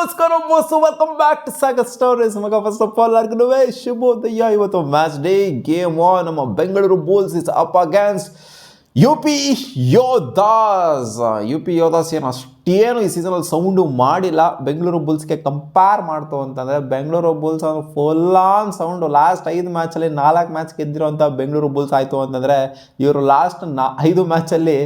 ನಮಸ್ಕಾರ boss, welcome back to Sagar stories. ಮಗ first of all ಆರ್ಗನವೇ ಶುಭೋದಯ. ಇವತ್ತು ಮ್ಯಾಚ್ ಡೇ ಗೇಮ್ ಆನ್. ನಮ್ಮ Bengaluru Bulls is up against UP Yoddhas. ಏನು ಅಷ್ಟೇನು ಈ ಸೀಸನಲ್ಲಿ ಸೌಂಡು ಮಾಡಿಲ್ಲ. ಬೆಂಗಳೂರು ಬುಲ್ಸ್ಗೆ ಕಂಪೇರ್ ಮಾಡ್ತು ಅಂತಂದರೆ Bengaluru Bulls full on sound. Last 5 ಮ್ಯಾಚಲ್ಲಿ 4 ಮ್ಯಾಚ್ ಗೆದ್ದಿರೋಂಥ ಬೆಂಗಳೂರು ಬುಲ್ಸ್ ಆಯಿತು ಅಂತಂದರೆ ಇವರು ಲಾಸ್ಟ್ 5 ಮ್ಯಾಚಲ್ಲಿ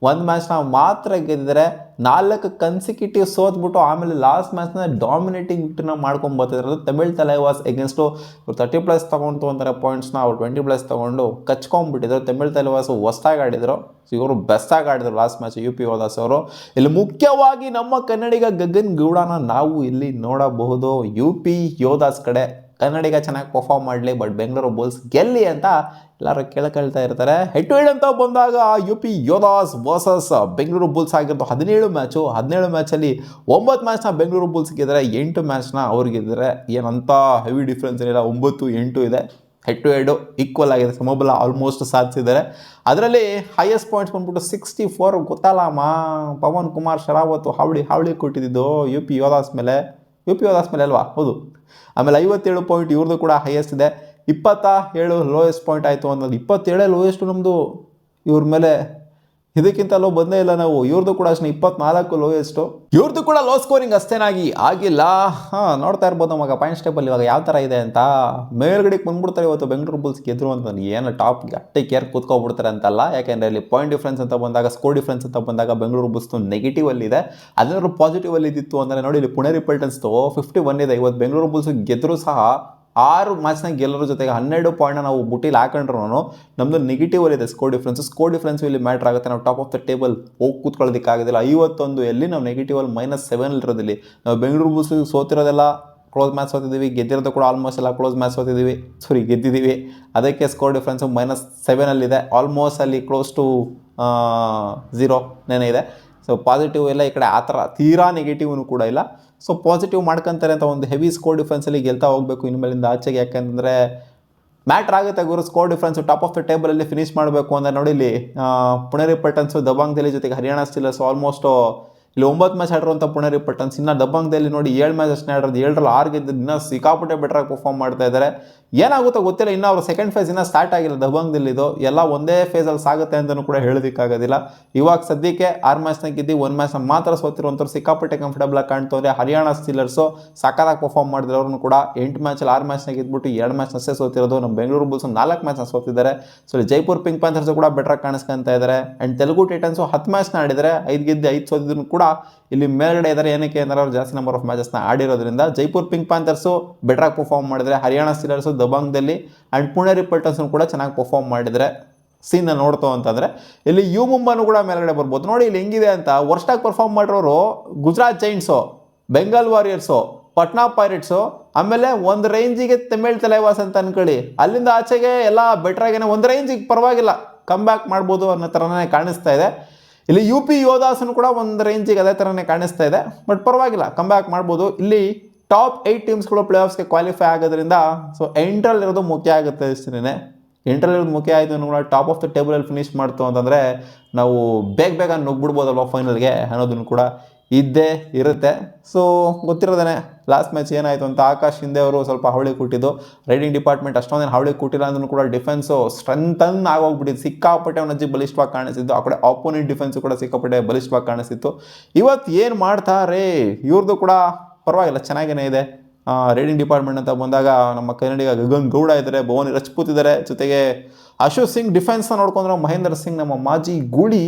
1 ಮ್ಯಾಚ್ನ ಮಾತ್ರ ಗೆದ್ದಿದ್ದಾರೆ. 4 ಕನ್ಸಿಕ್ಯೂಟಿವ್ ಸೋತ್ಬಿಟ್ಟು ಆಮೇಲೆ ಲಾಸ್ಟ್ ಮ್ಯಾಚ್ನ ಡಾಮಿನೇಟಿಂಗ್ ವಿಕ್ಟ್ರಿನ ಮಾಡ್ಕೊಂಬರ್ತಿದ್ರು. ತಮಿಳ್ ತಲೈವಾಸ್ ಎಗೇನ್ಸ್ಟು ಇವ್ರು 30+ ತೊಗೊಂಡು ಅಂತಾರೆ ಪಾಯಿಂಟ್ಸ್ನ, ಅವ್ರು 20+ ತೊಗೊಂಡು ಕಚ್ಕೊಂಡ್ಬಿಟ್ಟಿದ್ರು. ತಮಿಳ್ ತಲೈವಾಸ್ ಹೊಸ್ದಾಗಿ ಆಡಿದರು, ಇವರು ಬೆಸ್ಟಾಗಿ ಆಡಿದ್ರು ಲಾಸ್ಟ್ ಮ್ಯಾಚ್ UP ಯೋಧಾಸ್ ಅವರು. ಇಲ್ಲಿ ಮುಖ್ಯವಾಗಿ ನಮ್ಮ ಕನ್ನಡಿಗ ಗಗನ್ ಗೌಡನ ನಾವು ಇಲ್ಲಿ ನೋಡಬಹುದು. UP ಯೋಧಾಸ್ ಕಡೆ ಕನ್ನಡಿಗ ಚೆನ್ನಾಗಿ ಪರ್ಫಾರ್ಮ್ ಮಾಡಲಿ, ಬಟ್ ಬೆಂಗಳೂರು ಬುಲ್ಸ್ ಗೆಲ್ಲಿ ಅಂತ ಎಲ್ಲರೂ ಕೇಳ್ತಾ ಇರ್ತಾರೆ. ಹೆಡ್ ಟು ಹೆಡ್ ಅಂತ ಬಂದಾಗ UP Yodhas versus Bengaluru Bulls ಆಗಿರೋದು 17 ಮ್ಯಾಚು. 17 ಮ್ಯಾಚಲ್ಲಿ 9 ಮ್ಯಾಚ್ನ ಬೆಂಗಳೂರು ಬುಲ್ಸ್ ಗೆದ್ದರೆ, 8 ಮ್ಯಾಚ್ನ ಅವ್ರು ಗೆದ್ದರೆ. ಏನಂತ ಹೆವಿ ಡಿಫ್ರೆನ್ಸ್ ಏನಿಲ್ಲ, 9-8 ಇದೆ. ಹೆಡ್ ಟು ಹೆಡ್ ಈಕ್ವಲ್ ಆಗಿದೆ, ಸಮಬಲ ಆಲ್ಮೋಸ್ಟ್ ಸಾಧಿಸಿದ್ದಾರೆ. ಅದರಲ್ಲಿ ಹೈಯೆಸ್ಟ್ ಪಾಯಿಂಟ್ಸ್ ಬಂದ್ಬಿಟ್ಟು 64. ಗೊತ್ತಲ್ಲಮ್ಮ, ಪವನ್ ಕುಮಾರ್ ಶರಾವತ್ ಹಾವಳಿ ಕೊಟ್ಟಿದ್ದು UP ಯೋಧಾಸ್ ಮೇಲೆ ಅಲ್ವಾ? ಹೌದು. ಆಮೇಲೆ 57 ಪಾಯಿಂಟ್ ಇವ್ರದ್ದು ಕೂಡ ಹೈಯೆಸ್ಟ್ ಇದೆ. 27 ಲೋಯೆಸ್ಟ್ ಪಾಯಿಂಟ್ ಆಯಿತು ಅನ್ನೋದು. 27 ಲೋಯೆಸ್ಟು ನಮ್ಮದು. ಇವ್ರ ಮೇಲೆ ಇದಕ್ಕಿಂತ ಲೋ ಬಂದೇ ಇಲ್ಲ ನಾವು. ಇವ್ರದ್ದು ಕೂಡ ಅಷ್ಟೇ 24 ಲೋಯೆಸ್ಟು. ಇವ್ರದ್ದು ಕೂಡ ಲೋ ಸ್ಕೋರಿಂಗ್ ಅಷ್ಟೇನಾಗಿ ಆಗಿಲ್ಲ. ನೋಡ್ತಾ ಇರ್ಬೋದು ಮಗ ಪಾಯಿಂಟ್ಸ್ ಟೇಬಲ್ ಇವಾಗ ಯಾವ ಥರ ಇದೆ ಅಂತ. ಮೇಲ್ಗಡೆಗೆ ಬಂದ್ಬಿಡ್ತಾರೆ ಇವತ್ತು ಬೆಂಗಳೂರು ಬುಲ್ಸ್ ಗೆದ್ರು ಅಂತ. ಏನು ಟಾಪ್ ಗಟ್ಟಿ ಕೇರ್ ಕೂತ್ಕೊಬಿಡ್ತಾರೆ ಅಂತಲ್ಲ, ಯಾಕೆಂದರೆ ಇಲ್ಲಿ ಪಾಯಿಂಟ್ ಡಿಫ್ರೆನ್ಸ್ ಅಂತ ಬಂದಾಗ, ಸ್ಕೋರ್ ಡಿಫ್ರೆನ್ಸ್ ಅಂತ ಬಂದಾಗ ಬೆಂಗಳೂರು ಬುಲ್ಸ್ದು ನೆಗೆಟಿವಲ್ಲಿದೆ. ಅದೇನಾದ್ರು ಪಾಸಿಟಿವಲ್ಲಿ ಇದ್ದಿತ್ತು ಅಂದರೆ ನೋಡಿ, ಇಲ್ಲಿ ಪುಣೆ ರಿಪಲ್ಟನ್ಸ್ದು 51 ಇದೆ. ಇವತ್ತು ಬೆಂಗಳೂರು ಬುಲ್ಸ್ ಗೆದ್ದರೂ ಸಹ 6 ಮ್ಯಾಚ್ನಾಗ ಗೆಲ್ಲರ ಜೊತೆಗೆ 12 ಪಾಯಿಂಟ್ನ ನಾವು ಬುಟ್ಟಿಲಿ ಹಾಕೊಂಡ್ರು ನಮ್ಮದು ನೆಗೆಟಿವಲ್ಲಿದೆ ಸ್ಕೋರ್ ಡಿಫ್ರೆನ್ಸು ಇಲ್ಲಿ ಮ್ಯಾಟ್ರ್ ಆಗುತ್ತೆ. ನಾವು ಟಾಪ್ ಆಫ್ ದ ಟೇಬಲ್ ಹೋಗಿ ಕೂತ್ಕೊಳ್ಳೋದಕ್ಕಾಗೋದಿಲ್ಲ. 51 ಎಲ್ಲಿ ನಾವು ನೆಗೆಟಿವಲ್ಲಿ -7 ಇರೋದಿಲ್ಲಿ. ನಾವು ಬೆಂಗಳೂರು ಬುಲ್ಸ್ ಸೋತಿರೋದೆಲ್ಲ ಕ್ಲೋಸ್ ಮ್ಯಾಚ್ ಸೋತಿದ್ದೀವಿ, ಗೆದ್ದಿರೋದು ಕೂಡ ಆಲ್ಮೋಸ್ಟ್ ಎಲ್ಲ ಕ್ಲೋಸ್ ಮ್ಯಾಚ್ ಗೆದ್ದಿದ್ದೀವಿ. ಅದಕ್ಕೆ ಸ್ಕೋರ್ ಡಿಫ್ರೆನ್ಸು -7 ಆಲ್ಮೋಸ್ಟ್ ಅಲ್ಲಿ ಕ್ಲೋಸ್ ಟು 0 ಇದೆ. ಸೊ ಪಾಸಿಟಿವ್ ಎಲ್ಲ ಈ ಕಡೆ ಆ ಥರ ತೀರಾ ನೆಗೆಟಿವ್ನು ಕೂಡ ಇಲ್ಲ. ಸೊ ಪಾಸಿಟಿವ್ ಮಾಡ್ಕೊತಾರೆ ಅಂತ ಒಂದು ಹೆವಿ ಸ್ಕೋರ್ ಡಿಫ್ರೆನ್ಸಲ್ಲಿ ಗೆಲ್ತಾ ಹೋಗಬೇಕು ಇನ್ಮೇಲಿಂದ ಆಚೆಗೆ. ಯಾಕೆಂದರೆ ಮ್ಯಾಟ್ರ್ ಆಗುತ್ತೆ ಗುರು score difference. Top of the ಟೇಬಲಲ್ಲಿ ಫಿನಿಷ್ ಮಾಡಬೇಕು ಅಂದರೆ ನೋಡಿ, ಇಲ್ಲಿ ಪುಣೆ ರಿಪಲ್ಟನ್ಸು, ದಬಾಂಗ್ ದೆಹಲಿ ಜೊತೆಗೆ ಹರಿಯಾಣ ಸ್ಟೀಲರ್ಸು ಆಲ್ಮೋಸ್ಟು ಇಲ್ಲಿ 9 ಮ್ಯಾಚ್ ಆಡಿರುವಂಥ ಪುಣೆ ರಿಪಲ್ಟನ್ಸ್. ಇನ್ನು ದಬಾಂಗ್ ದೆಹಲಿ ನೋಡಿ 7 ಮ್ಯಾಚ್ ಅಷ್ಟೇ ಆಡಿರೋದು, 7ರಲ್ಲಿ 6 ಗೆದ್ದಿದ್ದು. ಇನ್ನೂ ಸಿಕ್ಕಾಪಟ್ಟೆ ಬೆಟ್ರಾಗಿ ಪರ್ಫಾರ್ಮ್ ಮಾಡ್ತಾ ಇದ್ದಾರೆ. ಏನಾಗುತ್ತೋ ಗೊತ್ತಿಲ್ಲ, ಇನ್ನೂ ಅವರು ಸೆಕೆಂಡ್ ಫೇಸ್ ಇನ್ನೂ ಸ್ಟಾರ್ಟ್ ಆಗಿಲ್ಲ ದಬಾಂಗ್ ದೆಹಲಿದು. ಎಲ್ಲ ಒಂದೇ ಫೇಸಲ್ಲಿ ಸಾಗುತ್ತೆ ಅಂತಲೂ ಕೂಡ ಹೇಳೋದಕ್ಕಾಗೋದಿಲ್ಲ. ಇವಾಗ ಸದ್ಯಕ್ಕೆ 6 ಮ್ಯಾಚ್ನ ಗೆದ್ದು 1 ಮ್ಯಾಚ್ನ ಮಾತ್ರ ಸೋತಿರುವಂಥವ್ರು ಸಿಕ್ಕಾಪಟ್ಟೆ ಕಂಫರ್ಟಬಲ್ ಕಾಣ್ತವ್ರೆ. ಹರಿಯಾಣ ಸ್ಟೀಲರ್ಸು ಸಕ್ಕತ್ತಾಗಿ ಪರ್ಫಾರ್ಮ್ ಮಾಡಿದ್ರು. ಅವ್ರನ್ನು ಕೂಡ 8 ಮ್ಯಾಚಲ್ಲಿ 6 ಮ್ಯಾಚ್ನ ಗೆದ್ಬಿಟ್ಟು 2 ಮ್ಯಾಚ್ನಷ್ಟೇ ಸೋತಿರೋದು. ನಮ್ಮ ಬೆಂಗಳೂರು ಬುಲ್ಸ್ 4 ಮ್ಯಾಚ್ನ ಸೋತಿದ್ದಾರೆ. ಸೊ ಜೈಪುರ್ ಪಿಂಕ್ ಪ್ಯಾಂಥರ್ಸ್ ಕೂಡ ಬೆಟ್ರಾಗಿ ಕಾಣಿಸ್ಕೊಂತ ಇದ್ದಾರೆ. ಆ್ಯಂಡ್ ತೆಲುಗು ಟೈಟನ್ಸು 10 ಮ್ಯಾಚ್ನ ಆಡಿದರೆ, 5 ಗೆದ್ದು 5 ಸೋತಿದ್ರು ಕೂಡ ಇಲ್ಲಿ ಮೇಲ್ಗಡೆ ಇದ್ದಾರೆ. ಏನಕ್ಕೆ ಅಂದರೆ ಅವ್ರು ಜಾಸ್ತಿ ನಂಬರ್ ಆಫ್ ಮ್ಯಾಚಸ್ನ ಆಡಿರೋದ್ರಿಂದ. ಜೈಪುರ್ ಪಿಂಕ್ ಪ್ಯಾಂಥರ್ಸು ಬೆಟ್ರಾಗಿ ಪರ್ಫಾರ್ಮ್ ಮಾಡಿದರೆ, ಹರಿಯಾಣ ಸ್ಟೀಲರ್ಸು, ದಬಾಂಗ್ ದೆಹಲಿ ಆ್ಯಂಡ್ ಪುಣೆ ರಿಪಲ್ಟನ್ಸ್ನು ಕೂಡ ಚೆನ್ನಾಗಿ ಪರ್ಫಾರ್ಮ್ ಮಾಡಿದರೆ. ಸೀನ್ನ ನೋಡ್ತು ಅಂತಂದರೆ ಇಲ್ಲಿ ಮುಂಬಾನು ಕೂಡ ಮೇಲ್ಗಡೆ ಬರ್ಬೋದು. ನೋಡಿ ಇಲ್ಲಿ ಹೆಂಗಿದೆ ಅಂತ. ವರ್ಸ್ಟಾಗಿ ಪರ್ಫಾರ್ಮ್ ಮಾಡಿರೋರು ಗುಜರಾತ್ ಜೈಂಟ್ಸು, ಬೆಂಗಾಲ್ ವಾರಿಯರ್ಸು, ಪಟ್ನಾ ಪೈರೇಟ್ಸು, ಆಮೇಲೆ ಒಂದು ರೇಂಜಿಗೆ ತಮಿಳ್ ತಲೈವಾಸ್ ಅಂತ ಅನ್ಕೊಳ್ಳಿ. ಅಲ್ಲಿಂದ ಆಚೆಗೆ ಎಲ್ಲ ಬೆಟ್ರಾಗೇನೆ ಒಂದು ರೇಂಜಿಗೆ ಪರವಾಗಿಲ್ಲ ಕಮ್ ಬ್ಯಾಕ್ ಮಾಡ್ಬೋದು ಅನ್ನೋ ಥರನೇ ಕಾಣಿಸ್ತಾ ಇದೆ. ಇಲ್ಲಿ UP ಯೋಧಾಸನು ಕೂಡ ಒಂದು ರೇಂಜಿಗೆ ಅದೇ ಥರನೇ ಕಾಣಿಸ್ತಾ ಇದೆ, ಬಟ್ ಪರವಾಗಿಲ್ಲ ಕಮ್ ಬ್ಯಾಕ್ ಮಾಡ್ಬೋದು. ಇಲ್ಲಿ ಟಾಪ್ 8 ಟೀಮ್ಸ್ಗಳು ಪ್ಲೇ ಆಫ್ಸ್ಗೆ ಕ್ವಾಲಿಫೈ ಆಗೋದ್ರಿಂದ ಸೊ ಎಂಟ್ರಲ್ಲಿರೋದು ಮುಖ್ಯ ಆಗುತ್ತೆ ಅಷ್ಟೇ. ಎಂಟ್ರಲ್ಲಿರೋದು ಮುಖ್ಯ ಆಯಿತು ಕೂಡ ಟಾಪ್ ಆಫ್ ದ ಟೇಬಲಲ್ಲಿ ಫಿನಿಷ್ ಮಾಡ್ತು ಅಂತಂದರೆ ನಾವು ಬೇಗ ನುಗ್ಬಿಡ್ಬೋದಲ್ವ ಫೈನಲ್ಗೆ ಅನ್ನೋದನ್ನು ಕೂಡ ಇದ್ದೇ ಇರುತ್ತೆ. ಸೊ ಗೊತ್ತಿರೋದೇ ಲಾಸ್ಟ್ ಮ್ಯಾಚ್ ಏನಾಯಿತು ಅಂತ. ಆಕಾಶ್ ಹಿಂದೆ ಅವರು ಸ್ವಲ್ಪ ಹಾವಳಿ ಕೊಟ್ಟಿದ್ದು. ರೈಡಿಂಗ್ ಡಿಪಾರ್ಟ್ಮೆಂಟ್ ಅಷ್ಟೊಂದೇನು ಹಾವಳಿ ಕೊಟ್ಟಿಲ್ಲ ಅಂದ್ರೂ ಕೂಡ ಡಿಫೆನ್ಸು ಸ್ಟ್ರೆಂತನ್ ಆಗೋಗ್ಬಿಟ್ಟಿದ್ದು. ಸಿಕ್ಕಾಪಟ್ಟೆ ಅವನಜ್ಜಿ ಬಲಿಷ್ಠವಾಗಿ ಕಾಣಿಸ್ತಿದ್ದು. ಆ ಕಡೆ ಆಪೋನೆಂಟ್ ಡಿಫೆನ್ಸು ಕೂಡ ಸಿಕ್ಕಾಪಟ್ಟೆ ಬಲಿಷ್ಠವಾಗಿ ಕಾಣಿಸ್ತಿತ್ತು. ಇವತ್ತು ಏನು ಮಾಡ್ತಾರೆ ಇವ್ರದ್ದು ಕೂಡ ಪರವಾಗಿಲ್ಲ, ಚೆನ್ನಾಗೇ ಇದೆ. ರೈಡಿಂಗ್ ಡಿಪಾರ್ಟ್ಮೆಂಟ್ ಅಂತ ಬಂದಾಗ ನಮ್ಮ ಕನ್ನಡಿಗ ಗಗನ್ ಗೌಡ ಇದ್ದಾರೆ, ಭುವನ್ ರಜಪೂತ್ ಇದ್ದಾರೆ, ಜೊತೆಗೆ ಅಶೋಕ್ ಸಿಂಗ್ ಡಿಫೆನ್ಸ್ನ ನೋಡ್ಕೊಂಡ್ರೆ, ಮಹೇಂದ್ರ ಸಿಂಗ್ ನಮ್ಮ ಮಾಜಿ ಗೂಳಿ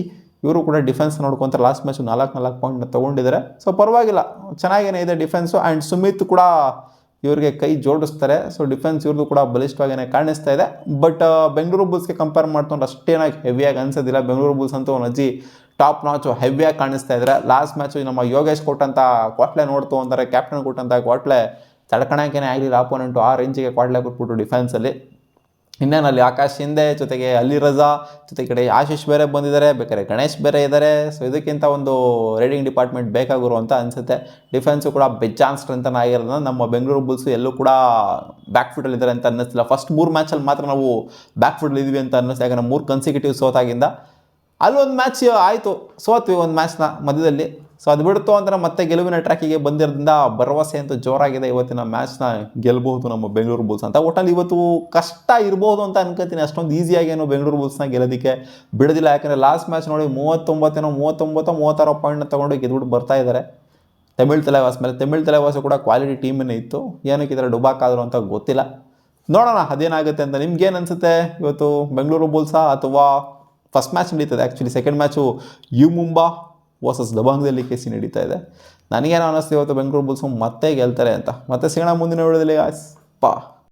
ಇವರು ಕೂಡ ಡಿಫೆನ್ಸ್ ನೋಡ್ಕೊಂತಾರೆ. ಲಾಸ್ಟ್ ಮ್ಯಾಚು 4 ಪಾಯಿಂಟ್ನ ತೊಗೊಂಡಿದ್ದಾರೆ. ಸೊ ಪರವಾಗಿಲ್ಲ, ಚೆನ್ನಾಗೇ ಇದೆ ಡಿಫೆನ್ಸು. ಆ್ಯಂಡ್ ಸುಮಿತ್ ಕೂಡ ಇವ್ರಿಗೆ ಕೈ ಜೋಡಿಸ್ತಾರೆ. ಸೊ ಡಿಫೆನ್ಸ್ ಇವ್ರದ್ದು ಕೂಡ ಬಲಿಷ್ಠವಾಗೇ ಕಾಣಿಸ್ತಾ ಇದೆ. ಬಟ್ ಬೆಂಗಳೂರು ಬುಲ್ಸ್ಗೆ ಕಂಪೇರ್ ಮಾಡ್ಕೊಂಡು ಅಷ್ಟೇನಾಗಿ ಹೆವಿಯಾಗಿ ಅನ್ಸೋದಿಲ್ಲ. ಬೆಂಗಳೂರು ಬುಲ್ಸ್ ಅಂತೂ ಒಂದು ಅಜ್ಜಿ ಟಾಪ್ ನಾಚು ಹೆವಿಯಾಗಿ ಕಾಣಿಸ್ತಾ ಇದ್ದಾರೆ. ಲಾಸ್ಟ್ ಮ್ಯಾಚು ನಮ್ಮ ಯೋಗೇಶ್ ಕೊಟ್ಟಂಥ ಕ್ವಾಟ್ಲೆ ನೋಡ್ತು ಅಂತಾರೆ, ಕ್ಯಾಪ್ಟನ್ ಕೊಟ್ಟಂಥ ಕ್ವಾಟ್ಲೆ ತಡ್ಕೊಳಕ್ಕೇನೆ ಆಗಲಿಲ್ಲ ಆಪೋನೆಂಟು. ಆ ರೇಂಜಿಗೆ ಕ್ವಾಟ್ಲೆ ಕೊಟ್ಬಿಟ್ಟು ಡಿಫೆನ್ಸಲ್ಲಿ. ಇನ್ನೇನಲ್ಲಿ ಆಕಾಶ್ ಹಿಂದೆ, ಜೊತೆಗೆ ಅಲಿ ರಜಾ, ಜೊತೆ ಕಡೆ ಆಶೀಶ್ ಬೇರೆ ಬಂದಿದ್ದಾರೆ, ಬೇಕಾದ್ರೆ ಗಣೇಶ್ ಬೇರೆ ಇದ್ದಾರೆ. ಸೊ ಇದಕ್ಕಿಂತ ಒಂದು ರೈಡಿಂಗ್ ಡಿಪಾರ್ಟ್ಮೆಂಟ್ ಬೇಕಾಗಿರು ಅಂತ ಅನಿಸುತ್ತೆ. ಡಿಫೆನ್ಸು ಕೂಡ ಬೆಜ್ಜಾನ್ ಸ್ಟ್ರೆಂತನ್ ಆಗಿರೋದ್ರಿಂದ ನಮ್ಮ ಬೆಂಗಳೂರು ಬುಲ್ಸು ಎಲ್ಲೂ ಕೂಡ ಬ್ಯಾಕ್ ಫುಟಲ್ಲಿ ಇದ್ದಾರೆ ಅಂತ ಅನ್ನಿಸ್ತಿಲ್ಲ. ಫಸ್ಟ್ 3 ಮ್ಯಾಚಲ್ಲಿ ಮಾತ್ರ ನಾವು ಬ್ಯಾಕ್ ಫುಟಲ್ಲಿ ಇದ್ವಿ ಅಂತ ಅನ್ನಿಸ್ತು. ಯಾಕಂದರೆ 3 ಕನ್ಸಿಕ್ಯೂಟಿವ್ ಸೋತಾಗಿಂದ ಅಲ್ಲೊಂದು ಮ್ಯಾಚ್ ಆಯಿತು, ಸೋತ್ವಿ ಒಂದು ಮ್ಯಾಚ್ನ ಮಧ್ಯದಲ್ಲಿ. ಸೊ ಅದು ಬಿಡ್ತು ಅಂದರೆ ಮತ್ತೆ ಗೆಲುವಿನ ಟ್ರ್ಯಾಕಿಗೆ ಬಂದಿರೋದ್ರಿಂದ ಭರವಸೆ ಅಂತೂ ಜೋರಾಗಿದೆ. ಇವತ್ತಿನ ಮ್ಯಾಚ್ನ ಗೆಲ್ಬಹುದು ನಮ್ಮ ಬೆಂಗಳೂರು ಬುಲ್ಸ್ ಅಂತ. ಒಟ್ಟಲ್ಲಿ ಇವತ್ತು ಕಷ್ಟ ಇರ್ಬೋದು ಅಂತ ಅನ್ಕೋತೀನಿ. ಅಷ್ಟೊಂದು ಈಸಿಯಾಗೇನೋ ಬೆಂಗಳೂರು ಬುಲ್ಸ್ನ ಗೆಲ್ಲೋದಕ್ಕೆ ಬಿಡೋದಿಲ್ಲ. ಯಾಕಂದರೆ ಲಾಸ್ಟ್ ಮ್ಯಾಚ್ ನೋಡಿ 36 ಪಾಯಿಂಟ್ನ ತೊಗೊಂಡು ಗೆದ್ಬಿಟ್ಟು ಬರ್ತಾ ಇದ್ದಾರೆ ತಮಿಳ್ ತಲೆವಾಸ್ ಮೇಲೆ. ತಮಿಳ್ ತಲೆವಾಸು ಕೂಡ ಕ್ವಾಲಿಟಿ ಟೀಮನ್ನೇ ಇತ್ತು. ಏನಕ್ಕೆ ಈ ಥರ ಡುಬಾಕಾದರು ಅಂತ ಗೊತ್ತಿಲ್ಲ. ನೋಡೋಣ ಅದೇನಾಗುತ್ತೆ ಅಂತ. ನಿಮ್ಗೇನು ಅನಿಸುತ್ತೆ? ಇವತ್ತು ಬೆಂಗಳೂರು ಬುಲ್ಸಾ ಅಥವಾ ಫಸ್ಟ್ ಮ್ಯಾಚ್ ನಡೀತದೆ, actually second match U Mumba versus ದಬಾಂಗ್ದಲ್ಲಿ ಕೇಸಿ ನಡೀತಾ ಇದೆ. ನನಗೇನು ಅನ್ನಿಸ್ತು ಇವತ್ತು ಬೆಂಗಳೂರು ಬುಲ್ಸು ಮತ್ತೆ ಗೆಲ್ತಾರೆ ಅಂತ. ಮತ್ತೆ ಸಿಗೋಣ ಮುಂದಿನ ವಿಡಿಯೋದಲ್ಲಿ. ಪಾ